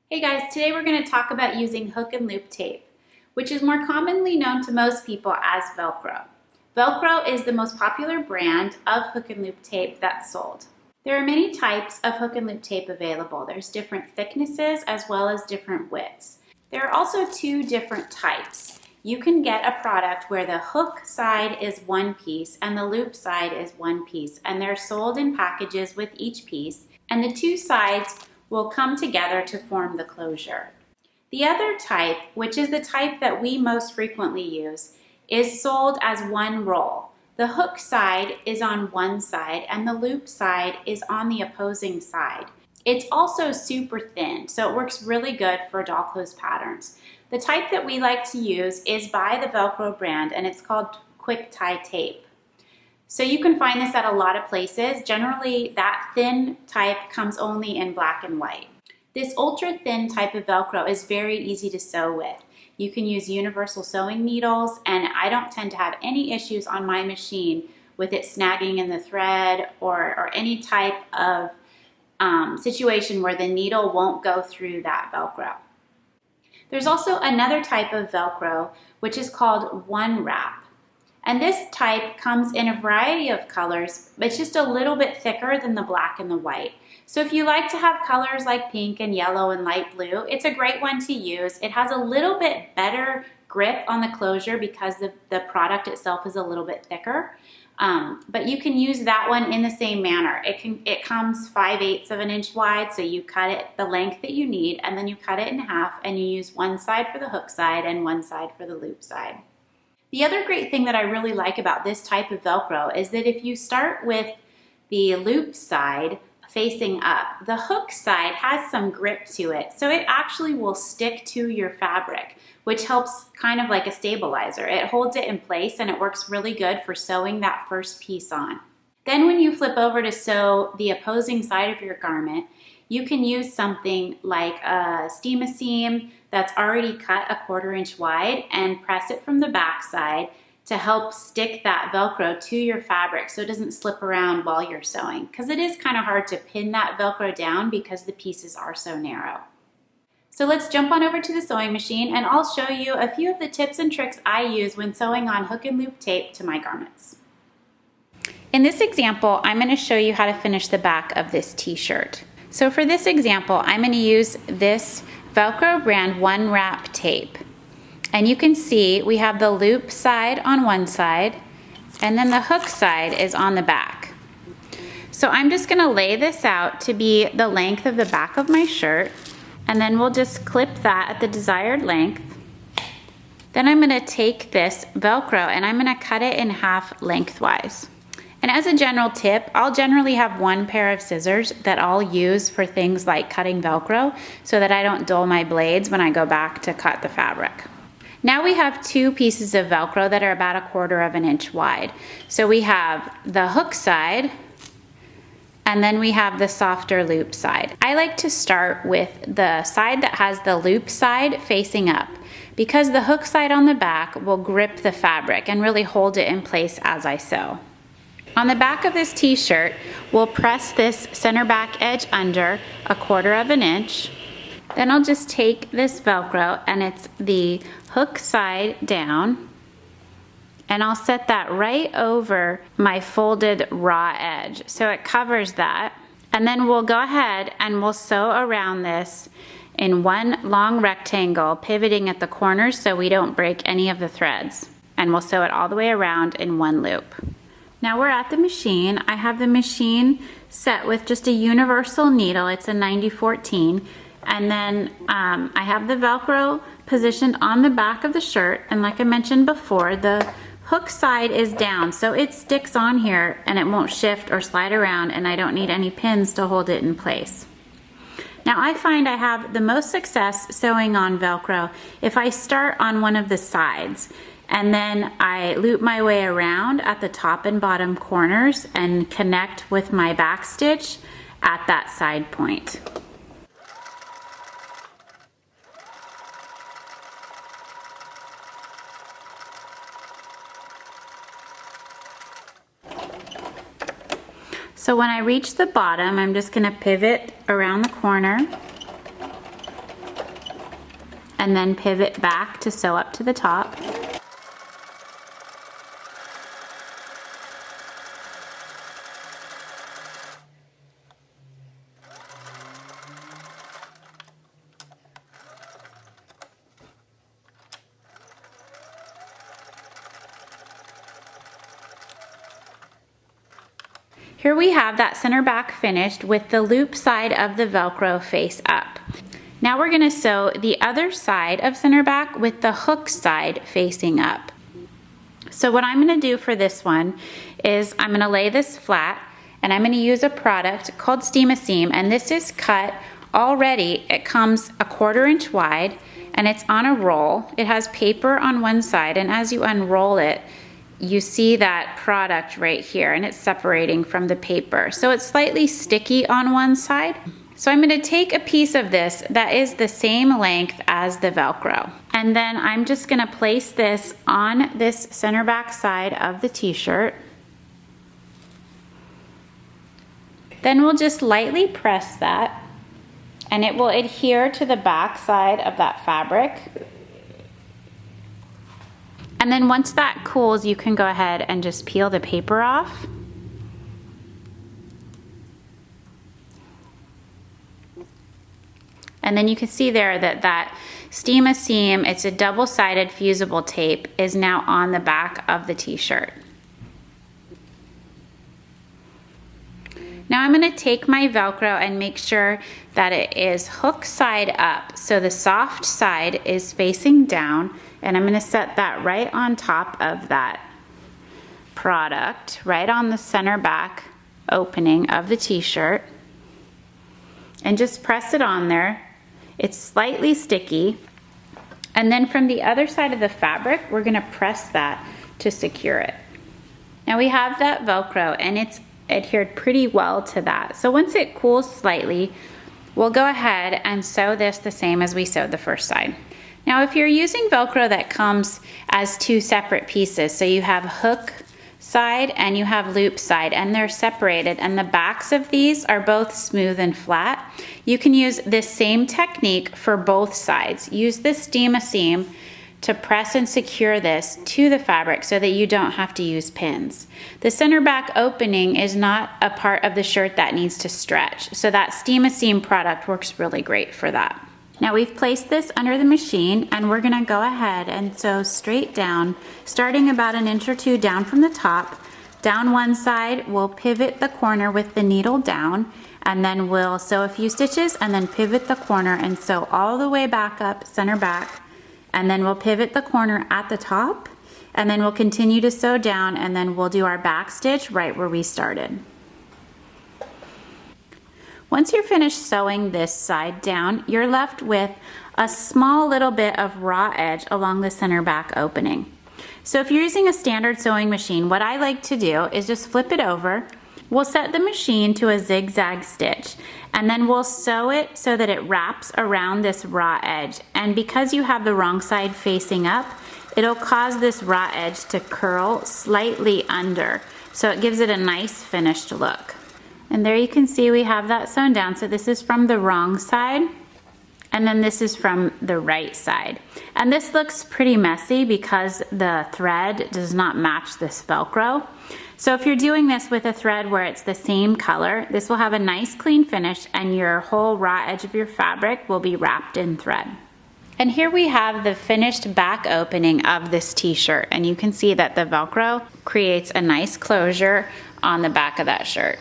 Hey guys, today we're going to talk about using hook and loop tape, which is more commonly known to most people as Velcro. Velcro is the most popular brand of hook and loop tape that's sold. There are many types of hook and loop tape available. There's different thicknesses as well as different widths. There are also two different types. You can get a product where the hook side is one piece and the loop side is one piece, and they're sold in packages with each piece, and the two sides will come together to form the closure. The other type, which is the type that we most frequently use, is sold as one roll. The hook side is on one side and the loop side is on the opposing side. It's also super thin, so it works really good for doll clothes patterns. The type that we like to use is by the Velcro brand, and it's called quick tie tape. So you can find this at a lot of places. Generally, that thin type comes only in black and white. This ultra thin type of Velcro is very easy to sew with. You can use universal sewing needles, and I don't tend to have any issues on my machine with it snagging in the thread or any type of situation where the needle won't go through that Velcro. There's also another type of Velcro, which is called one wrap. And this type comes in a variety of colors, but it's just a little bit thicker than the black and the white. So if you like to have colors like pink and yellow and light blue, it's a great one to use. It has a little bit better grip on the closure because the product itself is a little bit thicker. But you can use that one in the same manner. It comes 5/8 of an inch wide, so you cut it the length that you need, and then you cut it in half, and you use one side for the hook side and one side for the loop side. The other great thing that I really like about this type of Velcro is that if you start with the loop side facing up, the hook side has some grip to it, so it actually will stick to your fabric, which helps kind of like a stabilizer. It holds it in place and it works really good for sewing that first piece on. Then when you flip over to sew the opposing side of your garment, you can use something like a steam-a-seam that's already cut 1/4 inch wide and press it from the back side to help stick that Velcro to your fabric so it doesn't slip around while you're sewing, because it is kind of hard to pin that Velcro down because the pieces are so narrow. So let's jump on over to the sewing machine and I'll show you a few of the tips and tricks I use when sewing on hook and loop tape to my garments. In this example, I'm going to show you how to finish the back of this t-shirt. So for this example, I'm going to use this Velcro brand one wrap tape. And you can see we have the loop side on one side and then the hook side is on the back. So I'm just going to lay this out to be the length of the back of my shirt, and then we'll just clip that at the desired length. Then I'm going to take this Velcro and I'm going to cut it in half lengthwise. And as a general tip, I'll generally have one pair of scissors that I'll use for things like cutting Velcro so that I don't dull my blades when I go back to cut the fabric. Now we have two pieces of Velcro that are about 1/4 of an inch wide. So we have the hook side and then we have the softer loop side. I like to start with the side that has the loop side facing up, because the hook side on the back will grip the fabric and really hold it in place as I sew. On the back of this t-shirt, we'll press this center back edge under 1/4 of an inch. Then I'll just take this Velcro, and it's the hook side down, and I'll set that right over my folded raw edge so it covers that. And then we'll go ahead and we'll sew around this in one long rectangle, pivoting at the corners so we don't break any of the threads. And we'll sew it all the way around in one loop. Now we're at the machine. I have the machine set with just a universal needle. It's a 90-14. And then I have the Velcro positioned on the back of the shirt. And like I mentioned before, the hook side is down, so it sticks on here and it won't shift or slide around, and I don't need any pins to hold it in place. Now I find I have the most success sewing on Velcro if I start on one of the sides, and then I loop my way around at the top and bottom corners and connect with my back stitch at that side point. So when I reach the bottom, I'm just going to pivot around the corner and then pivot back to sew up to the top. Here we have that center back finished with the loop side of the Velcro face up. Now we're gonna sew the other side of center back with the hook side facing up. So what I'm gonna do for this one is I'm gonna lay this flat and I'm gonna use a product called Steam a Seam, and this is cut already. It comes 1/4 inch wide and it's on a roll. It has paper on one side, and as you unroll it, you see that product right here, and it's separating from the paper. So it's slightly sticky on one side. So I'm gonna take a piece of this that is the same length as the Velcro. And then I'm just gonna place this on this center back side of the t-shirt. Then we'll just lightly press that, and it will adhere to the back side of that fabric. And then once that cools, you can go ahead and just peel the paper off. And then you can see there that that Steam a Seam, it's a double-sided fusible tape, is now on the back of the t-shirt. Now I'm gonna take my Velcro and make sure that it is hook side up. So the soft side is facing down, and I'm gonna set that right on top of that product, right on the center back opening of the t-shirt, and just press it on there. It's slightly sticky. And then from the other side of the fabric, we're gonna press that to secure it. Now we have that Velcro, and it's adhered pretty well to that. So once it cools slightly, we'll go ahead and sew this the same as we sewed the first side. Now if you're using Velcro that comes as two separate pieces, so you have hook side and you have loop side, and they're separated, and the backs of these are both smooth and flat, you can use this same technique for both sides. Use this Steam a Seam to press and secure this to the fabric so that you don't have to use pins. The center back opening is not a part of the shirt that needs to stretch, so that Steam a Seam product works really great for that. Now we've placed this under the machine, and we're gonna go ahead and sew straight down, starting about 1 inch or 2 down from the top. Down one side, we'll pivot the corner with the needle down, and then we'll sew a few stitches and then pivot the corner and sew all the way back up, center back, and then we'll pivot the corner at the top, and then we'll continue to sew down, and then we'll do our back stitch right where we started. Once you're finished sewing this side down, you're left with a small little bit of raw edge along the center back opening. So if you're using a standard sewing machine, what I like to do is just flip it over. We'll set the machine to a zigzag stitch, and then we'll sew it so that it wraps around this raw edge. And because you have the wrong side facing up, it'll cause this raw edge to curl slightly under, so it gives it a nice finished look. And there you can see we have that sewn down. So this is from the wrong side, and then this is from the right side. And this looks pretty messy because the thread does not match this Velcro. So if you're doing this with a thread where it's the same color, this will have a nice clean finish, and your whole raw edge of your fabric will be wrapped in thread. And here we have the finished back opening of this t-shirt, and you can see that the Velcro creates a nice closure on the back of that shirt.